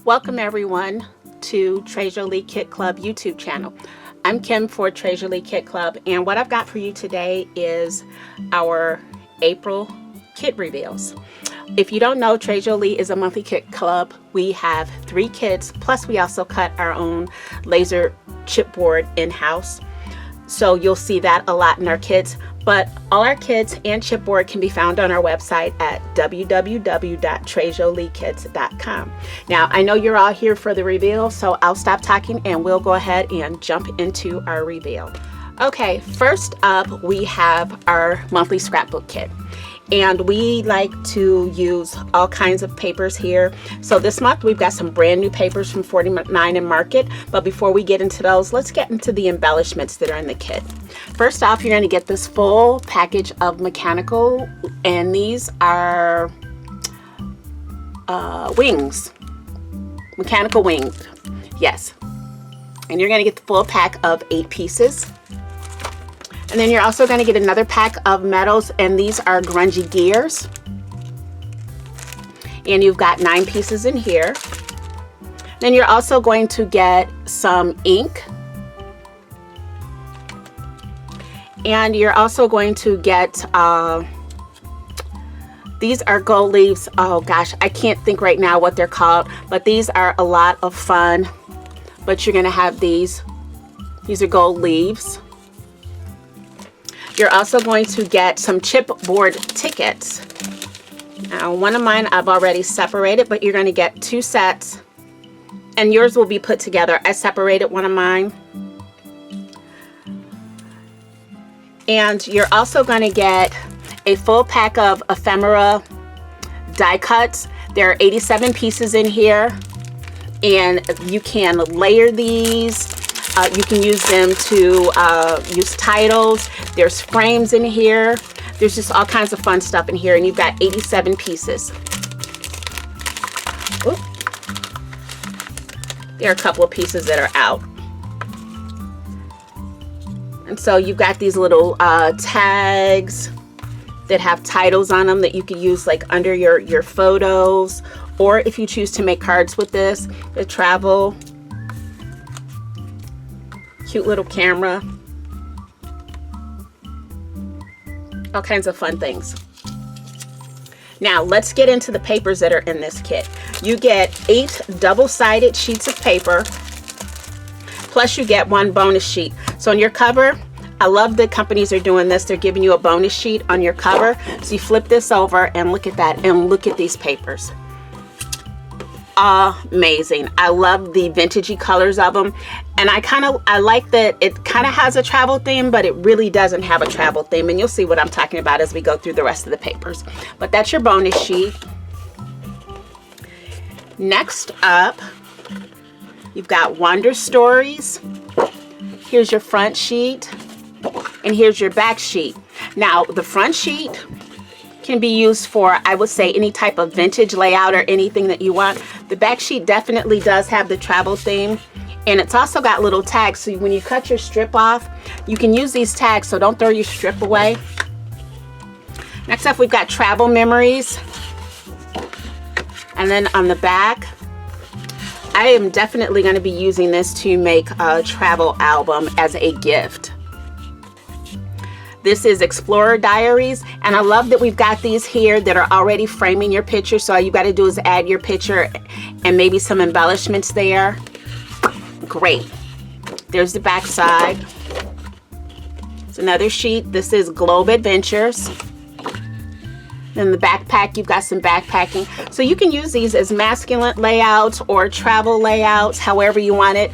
Welcome everyone to Treasure Lee Kit Club YouTube channel. I'm Kim for Treasure Lee Kit Club, and what I've got for you today is our April kit reveals. If you don't know, Treasure Lee is a monthly kit club. We have 3 kits, plus we also cut our own laser chipboard in-house. So you'll see that a lot in our kits, but all our kits and chipboard can be found on our website at www.treasureleekits.com. Now, I know you're all here for the reveal, so I'll stop talking and we'll go ahead and jump into our reveal. Okay, first up we have our monthly scrapbook kit. And we like to use all kinds of papers here. So this month we've got some brand new papers from 49 and Market. But before we get into those, let's get into the embellishments that are in the kit. First off, you're going to get this full package of mechanical, and these are wings. Mechanical wings. Yes. And you're going to get the full pack of 8 pieces. And then you're also going to get another pack of metals, and these are grungy gears. And you've got 9 pieces in here. Then you're also going to get some ink. And you're also going to get, these are gold leaves. Oh gosh, I can't think right now what they're called, but these are a lot of fun. But you're going to have these. These are gold leaves. You're also going to get some chipboard tickets. Now, one of mine I've already separated, but you're going to get 2 sets, and yours will be put together. I separated one of mine. And you're also going to get a full pack of ephemera die cuts. There are 87 pieces in here, and you can layer these. You can use them to use titles. There's frames in here. There's just all kinds of fun stuff in here, and you've got 87 pieces. Oop. There are a couple of pieces that are out. And so you've got these little tags that have titles on them that you can use like under your photos, or if you choose to make cards with this, the travel. Cute little camera. All kinds of fun things. Now let's get into the papers that are in this kit. You get 8 double-sided sheets of paper, plus you get 1 bonus sheet. So on your cover, I love that companies are doing this. They're giving you a bonus sheet on your cover. So you flip this over and look at that, and look at these papers. Amazing. I love the vintagey colors of them, and I like that it kind of has a travel theme, but it really doesn't have a travel theme, and you'll see what I'm talking about as we go through the rest of the papers. But that's your bonus sheet. Next up, you've got Wonder Stories. Here's your front sheet, and here's your back sheet. Now the front sheet can be used for, I would say, any type of vintage layout or anything that you want. The back sheet definitely does have the travel theme, and it's also got little tags, so when you cut your strip off, you can use these tags, so don't throw your strip away. Next up, we've got travel memories. And then on the back, I am definitely going to be using this to make a travel album as a gift. This is Explorer Diaries, and I love that we've got these here that are already framing your picture, so all you got to do is add your picture and maybe some embellishments there. Great. There's the back side. It's another sheet. This is Globe Adventures. Then the backpack, you've got some backpacking. So you can use these as masculine layouts or travel layouts, however you want it.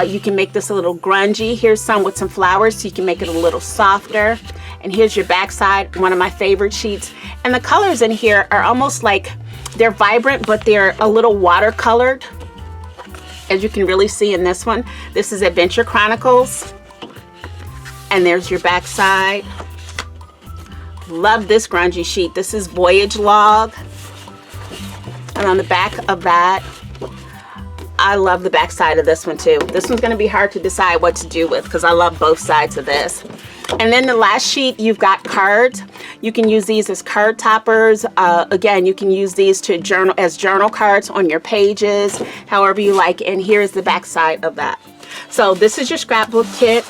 You can make this a little grungy. Here's some with some flowers, so you can make it a little softer. And here's your backside, one of my favorite sheets. And the colors in here are almost like, they're vibrant, but they're a little watercolored, as you can really see in this one. This is Adventure Chronicles. And there's your backside. Love this grungy sheet. This is Voyage Log. And on the back of that, I love the back side of this one too. This one's going to be hard to decide what to do with because I love both sides of this. And then the last sheet, you've got cards. You can use these as card toppers. Again, you can use these to journal as journal cards on your pages, however you like. And here's the back side of that. So this is your scrapbook kit.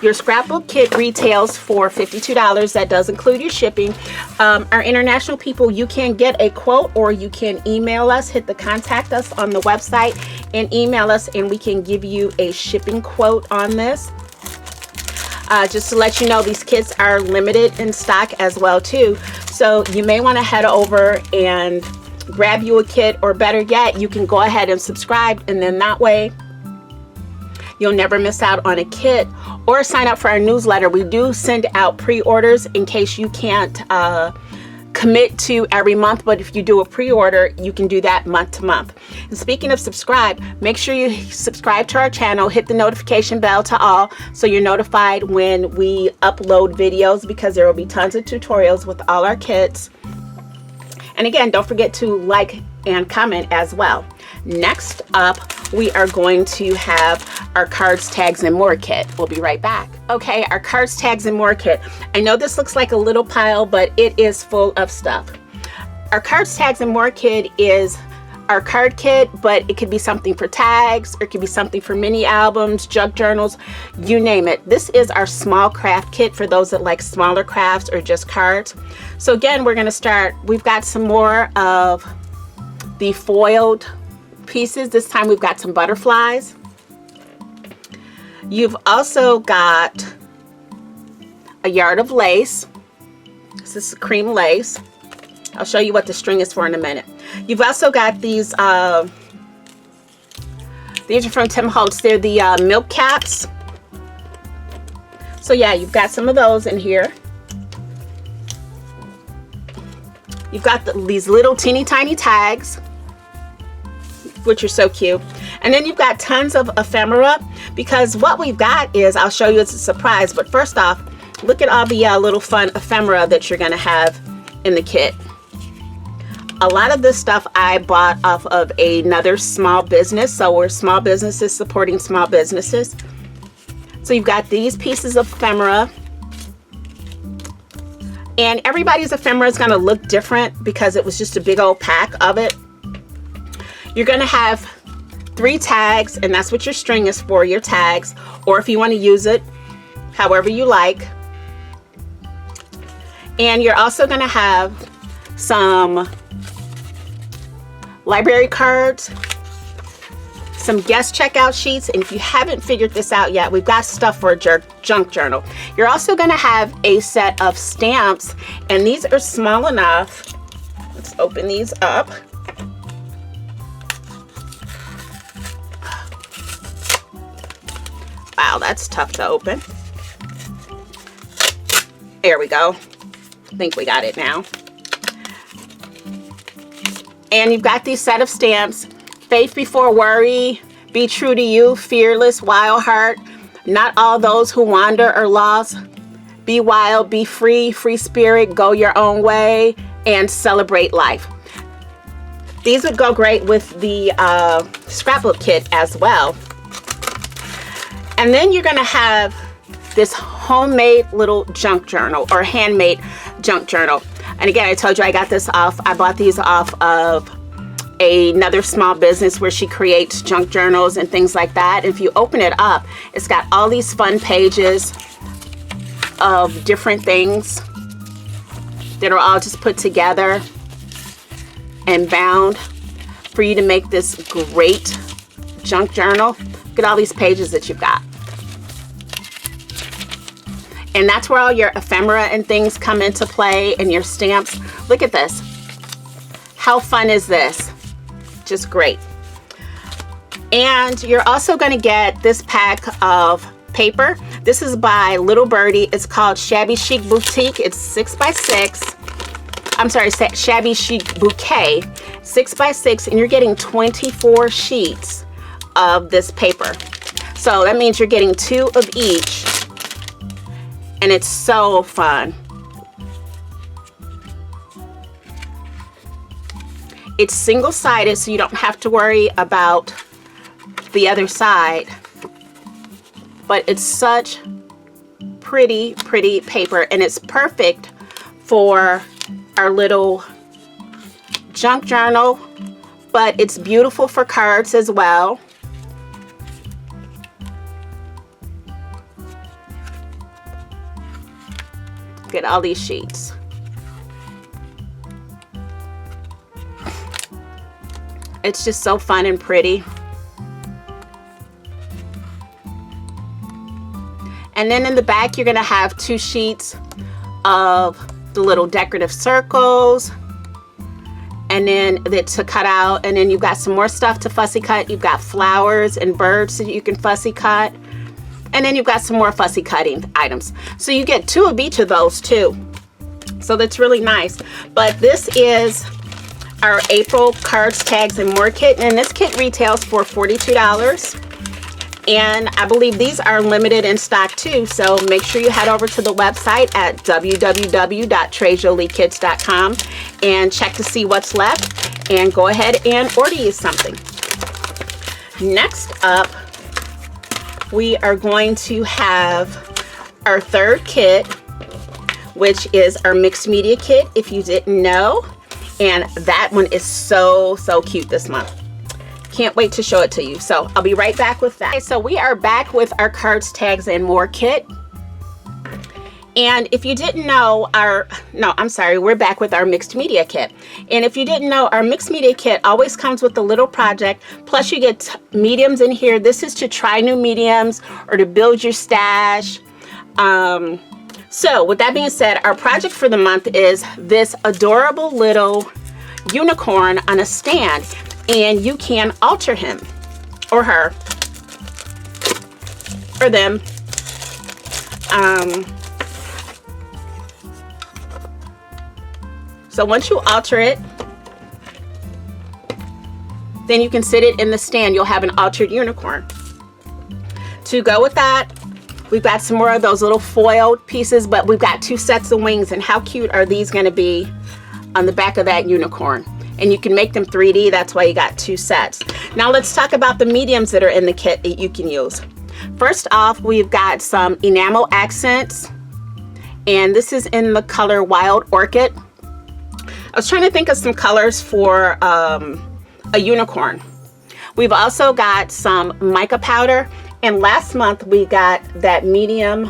Your scrapbook kit retails for $52. That does include your shipping. Our international people, you can get a quote, or you can email us, hit the contact us on the website and email us, and we can give you a shipping quote on this. Just to let you know, these kits are limited in stock as well too. So you may want to head over and grab you a kit, or better yet, you can go ahead and subscribe, and then that way you'll never miss out on a kit. Or sign up for our newsletter. We do send out pre-orders in case you can't commit to every month, but if you do a pre-order, you can do that month to month. And speaking of subscribe, make sure you subscribe to our channel, hit the notification bell to all so you're notified when we upload videos, because there will be tons of tutorials with all our kits. And again, don't forget to like and comment as well. Next up, we are going to have our cards, tags, and more kit. We'll be right back. Okay, our cards, tags, and more kit. I know this looks like a little pile, but it is full of stuff. Our cards, tags, and more kit is our card kit, but it could be something for tags, or it could be something for mini albums, junk journals, you name it. This is our small craft kit for those that like smaller crafts or just cards. So again, we're gonna start, we've got some more of the foiled pieces. This time we've got some butterflies. You've also got a yard of lace. This is cream lace. I'll show you what the string is for in a minute. You've also got these are from Tim Holtz. They're the milk caps. So yeah, you've got some of those in here. You've got these little teeny tiny tags, which are so cute. And then you've got tons of ephemera, because what we've got is, I'll show you, it's a surprise, but first off, look at all the little fun ephemera that you're gonna have in the kit. A lot of this stuff I bought off of another small business, so we're small businesses supporting small businesses. So you've got these pieces of ephemera, and everybody's ephemera is gonna look different because it was just a big old pack of it. You're gonna have 3 tags, and that's what your string is for, your tags, or if you want to use it however you like. And you're also gonna have some library cards, some guest checkout sheets, and if you haven't figured this out yet, we've got stuff for a junk journal. You're also gonna have a set of stamps, and these are small enough. Let's open these up. Wow, that's tough to open. There we go. I think we got it now. And you've got these set of stamps. Faith before worry, be true to you, fearless, wild heart, not all those who wander are lost, be wild, be free, free spirit, go your own way, and celebrate life. These would go great with the scrapbook kit as well. And then you're gonna have this homemade little junk journal, or handmade junk journal. And again, I told you I bought these off of another small business where she creates junk journals and things like that. If you open it up, it's got all these fun pages of different things that are all just put together and bound for you to make this great junk journal. Look at all these pages that you've got. And that's where all your ephemera and things come into play, and your stamps. Look at this. How fun is this? Just great. And you're also going to get this pack of paper. This is by Little Birdie. It's called Shabby Chic Boutique. It's 6x6. I'm sorry, Shabby Chic Bouquet, 6x6, and you're getting 24 sheets of this paper. So that means you're getting 2 of each, and it's so fun. It's single-sided, so you don't have to worry about the other side, but it's such pretty paper, and it's perfect for our little junk journal, but it's beautiful for cards as well. Get all these sheets. It's just so fun and pretty. And then in the back, you're gonna have 2 sheets of the little decorative circles, and then to cut out, and then you've got some more stuff to fussy cut. You've got flowers and birds that you can fussy cut, and then you've got some more fussy cutting items. So you get 2 of each of those too. So that's really nice. But this is our April cards, tags, and more kit, and this kit retails for $42. And I believe these are limited in stock too, so make sure you head over to the website at www.trejoliekids.com and check to see what's left, and go ahead and order you something. Next up, we are going to have our 3rd kit, which is our mixed media kit, if you didn't know. And that one is so cute this month. Can't wait to show it to you. So I'll be right back with that. Okay, so we are back with our cards, tags, and more kit. And if you didn't know, we're back with our mixed media kit. And if you didn't know, our mixed media kit always comes with a little project, plus you get mediums in here. This is to try new mediums or to build your stash. So with that being said, our project for the month is this adorable little unicorn on a stand, and you can alter him or her or them. So once you alter it, then you can sit it in the stand. You'll have an altered unicorn. To go with that, we've got some more of those little foiled pieces, but we've got 2 sets of wings, and how cute are these going to be on the back of that unicorn? And you can make them 3D, that's why you got 2 sets. Now let's talk about the mediums that are in the kit that you can use. First off, we've got some enamel accents, and this is in the color Wild Orchid. I was trying to think of some colors for a unicorn. We've also got some mica powder, and last month we got that medium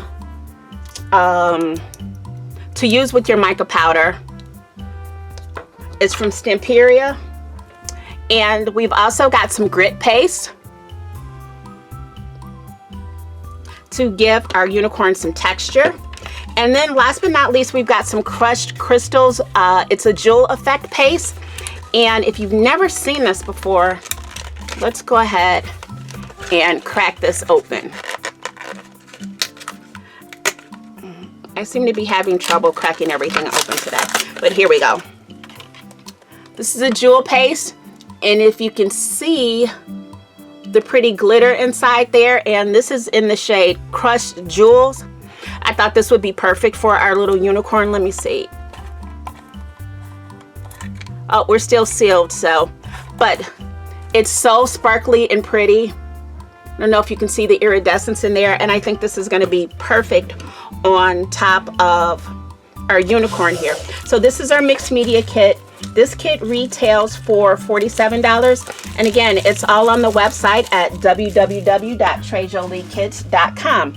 to use with your mica powder. It's from Stamperia. And we've also got some grit paste to give our unicorn some texture. And then last but not least, we've got some crushed crystals. It's a jewel effect paste. And if you've never seen this before, let's go ahead and crack this open. I seem to be having trouble cracking everything open today, but here we go. This is a jewel paste, and if you can see the pretty glitter inside there, and this is in the shade Crushed Jewels. I thought this would be perfect for our little unicorn. Let me see. Oh, we're still sealed, so, but it's so sparkly and pretty. I don't know if you can see the iridescence in there, and I think this is going to be perfect on top of our unicorn here. So this is our mixed media kit. This kit retails for $47, and again, it's all on the website at www.trejoliekids.com.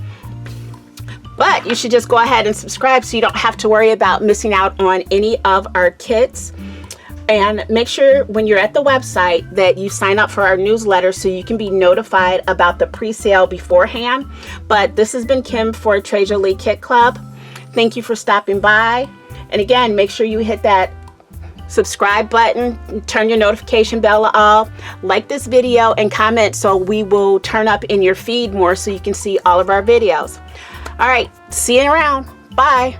But you should just go ahead and subscribe so you don't have to worry about missing out on any of our kits. And make sure when you're at the website that you sign up for our newsletter so you can be notified about the pre-sale beforehand. But this has been Kim for Trejolie Kit Club. Thank you for stopping by. And again, make sure you hit that subscribe button, turn your notification bell off, like this video, and comment so we will turn up in your feed more so you can see all of our videos. All right, see you around. Bye.